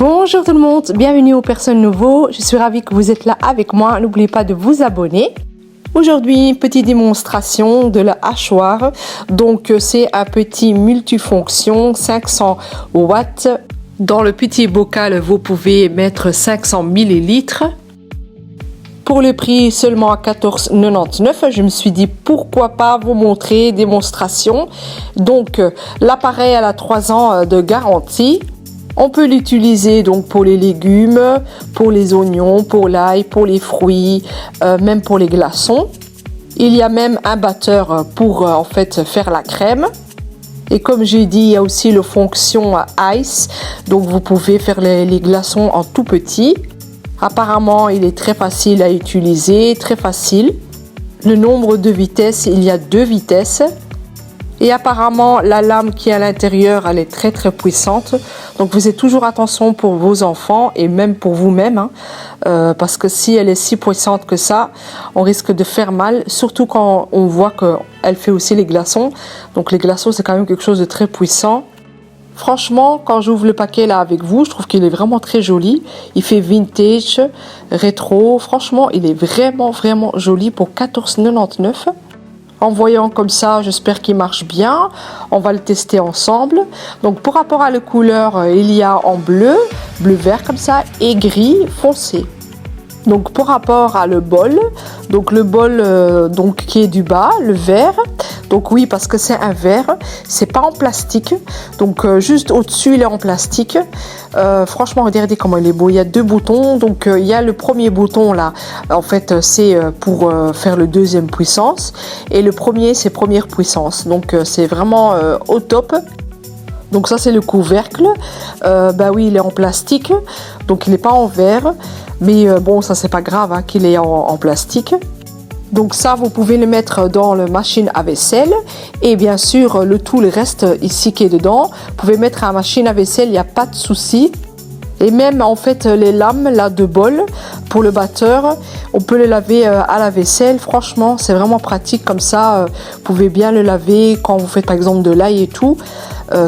Bonjour tout le monde, bienvenue aux personnes nouveaux. Je suis ravie que vous êtes là avec moi. N'oubliez pas de vous abonner. Aujourd'hui, petite démonstration de la hachoir. Donc, c'est un petit multifonction 500 watts. Dans le petit bocal, vous pouvez mettre 500 millilitres. Pour le prix seulement à 14,99 €, je me suis dit pourquoi pas vous montrer démonstration. Donc, l'appareil a 3 ans de garantie. On peut l'utiliser donc pour les légumes, pour les oignons, pour l'ail, pour les fruits, même pour les glaçons. Il y a même un batteur pour en fait faire la crème. Et comme j'ai dit, il y a aussi la fonction ice, donc vous pouvez faire les glaçons en tout petit. Apparemment, il est très facile à utiliser, très facile. Le nombre de vitesses, il y a 2 vitesses. Et apparemment, la lame qui est à l'intérieur, elle est très puissante. Donc, vous faites toujours attention pour vos enfants et même pour vous-même. Parce que si elle est si puissante que ça, on risque de faire mal. Surtout quand on voit qu'elle fait aussi les glaçons. Donc, les glaçons, c'est quand même quelque chose de très puissant. Franchement, quand j'ouvre le paquet là avec vous, je trouve qu'il est vraiment très joli. Il fait vintage, rétro. Franchement, il est vraiment joli pour 14,99 €. En voyant comme ça, j'espère qu'il marche bien. On va le tester ensemble. Donc, pour rapport à la couleur, il y a en bleu vert comme ça et gris foncé. Donc, pour rapport à le bol, donc le bol donc qui est du bas, le vert. Donc oui, parce que c'est un verre, c'est pas en plastique. Donc juste au-dessus, il est en plastique. Franchement, regardez comment il est beau. Il y a 2 boutons. Donc il y a le premier bouton là. En fait, c'est pour faire le deuxième puissance. Et le premier, c'est première puissance. Donc c'est vraiment au top. Donc ça, c'est le couvercle. Bah oui, il est en plastique. Donc il n'est pas en verre. Mais bon, ça, c'est pas grave qu'il est en plastique. Donc ça, vous pouvez le mettre dans la machine à vaisselle. Et bien sûr, le reste ici qui est dedans, vous pouvez mettre à la machine à vaisselle, il n'y a pas de souci. Et même en fait, les lames là de bol pour le batteur, on peut les laver à la vaisselle. Franchement, c'est vraiment pratique comme ça. Vous pouvez bien le laver quand vous faites par exemple de l'ail et tout.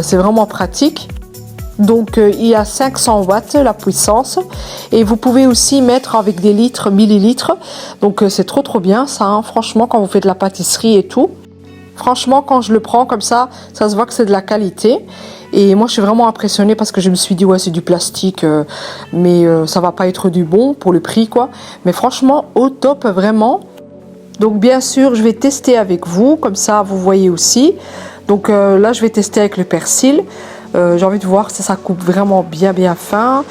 C'est vraiment pratique. Donc il y a 500 watts la puissance et vous pouvez aussi mettre avec des litres, millilitres. Donc c'est trop bien ça, franchement, quand vous faites de la pâtisserie et tout. Franchement, quand je le prends comme ça se voit que c'est de la qualité. Et moi je suis vraiment impressionnée parce que je me suis dit ouais, c'est du plastique, mais ça va pas être du bon pour le prix quoi. Mais franchement au top vraiment. Donc bien sûr je vais tester avec vous, comme ça vous voyez aussi. Donc là je vais tester avec le persil. J'ai envie de voir si ça coupe vraiment bien fin.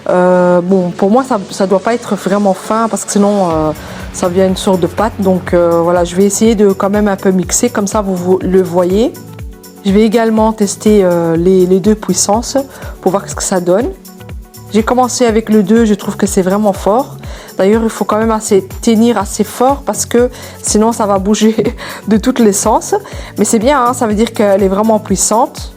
Bon, pour moi ça doit pas être vraiment fin parce que sinon ça devient une sorte de pâte. Donc voilà, je vais essayer de quand même un peu mixer, comme ça vous le voyez. Je vais également tester les 2 puissances pour voir ce que ça donne. J'ai commencé avec le 2, je trouve que c'est vraiment fort. D'ailleurs, il faut quand même tenir assez fort parce que sinon ça va bouger de tous les sens. Mais c'est bien, hein, ça veut dire qu'elle est vraiment puissante.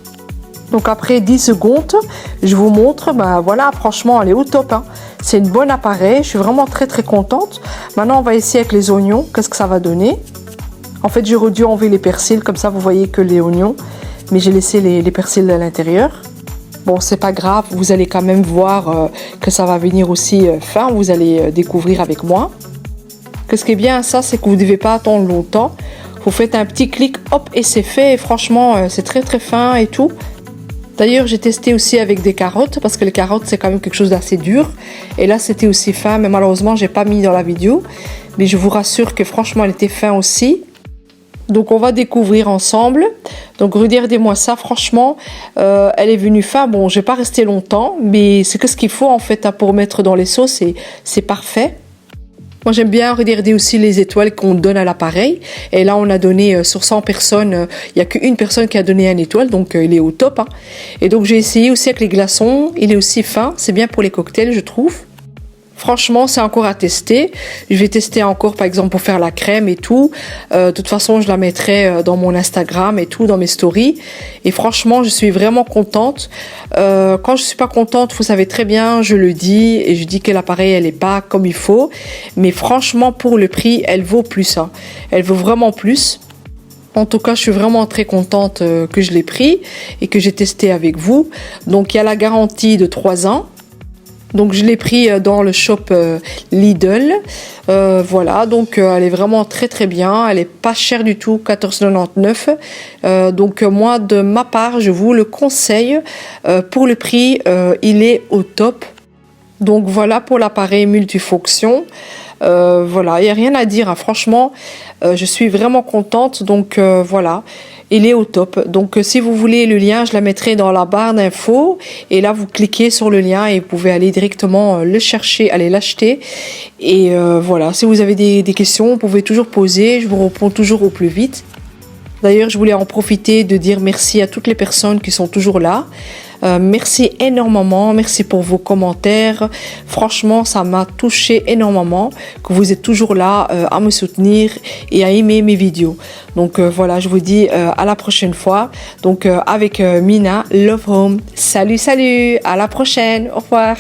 Donc après 10 secondes, je vous montre, voilà, franchement, elle est au top. Hein. C'est une bonne appareil, je suis vraiment très contente. Maintenant, on va essayer avec les oignons, qu'est-ce que ça va donner. En fait, j'aurais dû enlever les persils, comme ça vous voyez que les oignons. Mais j'ai laissé les persils à l'intérieur. Bon, c'est pas grave, vous allez quand même voir que ça va venir aussi fin, vous allez découvrir avec moi. Ce qui est bien, ça, c'est que vous ne devez pas attendre longtemps. Vous faites un petit clic, hop, et c'est fait. Et franchement, c'est très fin et tout. D'ailleurs, j'ai testé aussi avec des carottes parce que les carottes, c'est quand même quelque chose d'assez dur. Et là, c'était aussi fin, mais malheureusement, j'ai pas mis dans la vidéo. Mais je vous rassure que franchement, elle était fin aussi. Donc, on va découvrir ensemble. Donc, regardez-moi ça, franchement, elle est venue fin. Bon, je vais pas rester longtemps, mais c'est que ce qu'il faut en fait pour mettre dans les sauces et c'est parfait. Moi, j'aime bien regarder aussi les étoiles qu'on donne à l'appareil. Et là, on a donné sur 100 personnes, il n'y a qu'une personne qui a donné une étoile, donc il est au top. Hein. Et donc, j'ai essayé aussi avec les glaçons. Il est aussi fin. C'est bien pour les cocktails, je trouve. Franchement, c'est encore à tester. Je vais tester encore, par exemple, pour faire la crème et tout. De toute façon, je la mettrai dans mon Instagram et tout, dans mes stories. Et franchement, je suis vraiment contente. Quand je suis pas contente, vous savez très bien, je le dis. Et je dis que l'appareil, elle est pas comme il faut. Mais franchement, pour le prix, elle vaut plus. Hein. Elle vaut vraiment plus. En tout cas, je suis vraiment très contente que je l'ai pris et que j'ai testé avec vous. Donc, il y a la garantie de 3 ans. Donc je l'ai pris dans le shop Lidl. Voilà, donc elle est vraiment très très bien. Elle est pas chère du tout, 14,99. Donc moi de ma part, je vous le conseille. Pour le prix, il est au top. Donc voilà pour l'appareil multifonction. Voilà, il n'y a rien à dire, hein. Franchement, je suis vraiment contente. Donc voilà, il est au top. Donc si vous voulez le lien, je la mettrai dans la barre d'infos. Et là, vous cliquez sur le lien et vous pouvez aller directement le chercher, aller l'acheter. Et voilà, si vous avez des questions, vous pouvez toujours poser. Je vous réponds toujours au plus vite. D'ailleurs, je voulais en profiter de dire merci à toutes les personnes qui sont toujours là. Merci énormément, merci pour vos commentaires. Franchement, ça m'a touché énormément que vous êtes toujours là à me soutenir et à aimer mes vidéos. Donc voilà, je vous dis à la prochaine fois. Donc avec Mina, Love Home. Salut, salut, à la prochaine, au revoir.